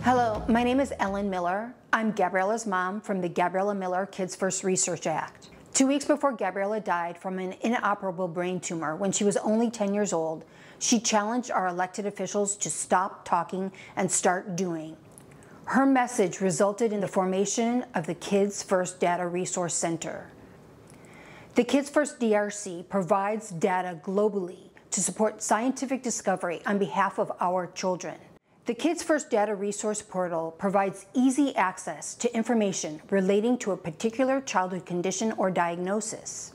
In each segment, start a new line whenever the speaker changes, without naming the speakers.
Hello, my name is Ellen Miller. I'm Gabriella's mom from the Gabriella Miller Kids First Research Act. 2 weeks before Gabriella died from an inoperable brain tumor when she was only 10 years old, she challenged our elected officials to stop talking and start doing. Her message resulted in the formation of the Kids First Data Resource Center. The Kids First DRC provides data globally to support scientific discovery on behalf of our children. The Kids First Data Resource Portal provides easy access to information relating to a particular childhood condition or diagnosis.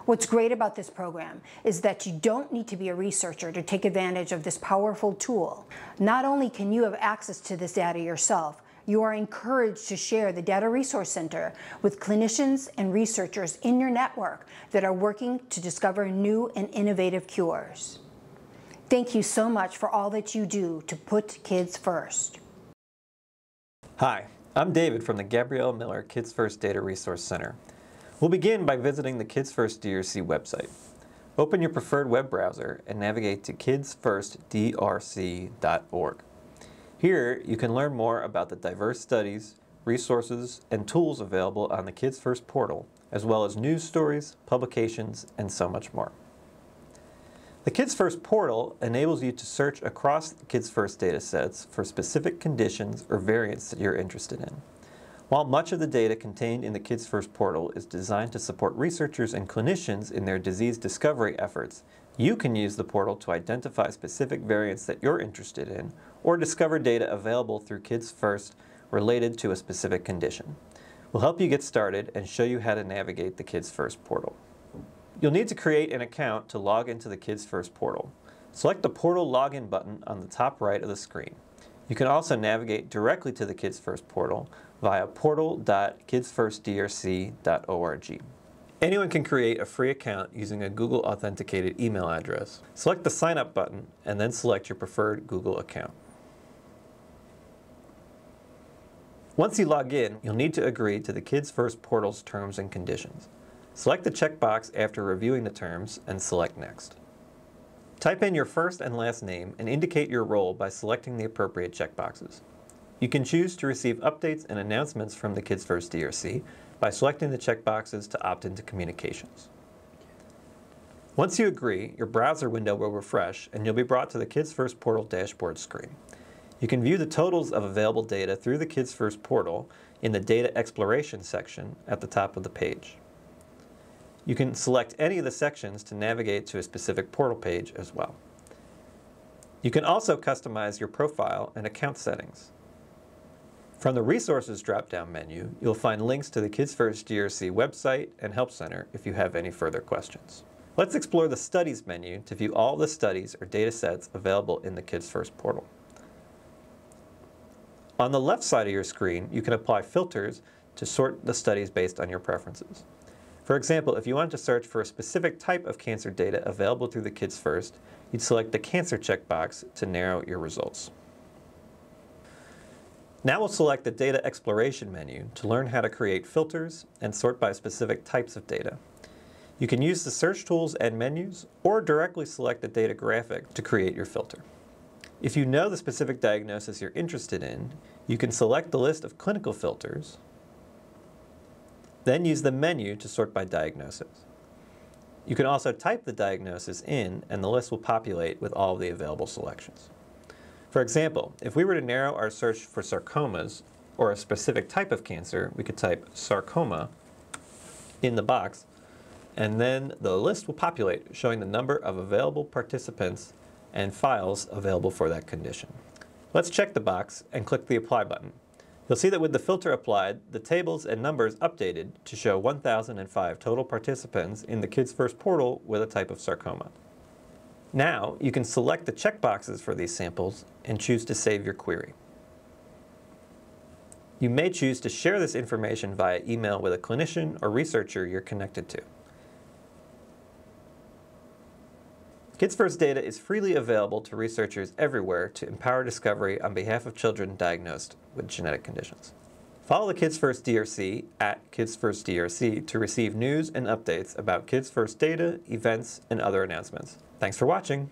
What's great about this program is that you don't need to be a researcher to take advantage of this powerful tool. Not only can you have access to this data yourself, you are encouraged to share the Data Resource Center with clinicians and researchers in your network that are working to discover new and innovative cures. Thank you so much for all that you do to put kids first.
Hi, I'm David from the Gabriella Miller Kids First Data Resource Center. We'll begin by visiting the Kids First DRC website. Open your preferred web browser and navigate to kidsfirstdrc.org. Here, you can learn more about the diverse studies, resources, and tools available on the Kids First portal, as well as news stories, publications, and so much more. The Kids First portal enables you to search across the Kids First data sets for specific conditions or variants that you're interested in. While much of the data contained in the Kids First portal is designed to support researchers and clinicians in their disease discovery efforts, you can use the portal to identify specific variants that you're interested in or discover data available through Kids First related to a specific condition. We'll help you get started and show you how to navigate the Kids First portal. You'll need to create an account to log into the Kids First portal. Select the Portal Login button on the top right of the screen. You can also navigate directly to the Kids First portal via portal.kidsfirstdrc.org. Anyone can create a free account using a Google authenticated email address. Select the Sign Up button and then select your preferred Google account. Once you log in, you'll need to agree to the Kids First portal's terms and conditions. Select the checkbox after reviewing the terms and select Next. Type in your first and last name and indicate your role by selecting the appropriate checkboxes. You can choose to receive updates and announcements from the Kids First DRC by selecting the checkboxes to opt into communications. Once you agree, your browser window will refresh and you'll be brought to the Kids First portal dashboard screen. You can view the totals of available data through the Kids First portal in the Data Exploration section at the top of the page. You can select any of the sections to navigate to a specific portal page as well. You can also customize your profile and account settings. From the Resources drop-down menu, you'll find links to the Kids First DRC website and Help Center if you have any further questions. Let's explore the Studies menu to view all the studies or data sets available in the Kids First portal. On the left side of your screen, you can apply filters to sort the studies based on your preferences. For example, if you wanted to search for a specific type of cancer data available through the Kids First, you'd select the Cancer checkbox to narrow your results. Now we'll select the Data Exploration menu to learn how to create filters and sort by specific types of data. You can use the search tools and menus, or directly select the data graphic to create your filter. If you know the specific diagnosis you're interested in, you can select the list of clinical filters, then use the menu to sort by diagnosis. You can also type the diagnosis in and the list will populate with all of the available selections. For example, if we were to narrow our search for sarcomas or a specific type of cancer, we could type sarcoma in the box and then the list will populate showing the number of available participants and files available for that condition. Let's check the box and click the Apply button. You'll see that with the filter applied, the tables and numbers updated to show 1,005 total participants in the Kids First portal with a type of sarcoma. Now, you can select the checkboxes for these samples and choose to save your query. You may choose to share this information via email with a clinician or researcher you're connected to. Kids First data is freely available to researchers everywhere to empower discovery on behalf of children diagnosed with genetic conditions. Follow the Kids First DRC at Kids First DRC to receive news and updates about Kids First data, events, and other announcements. Thanks for watching.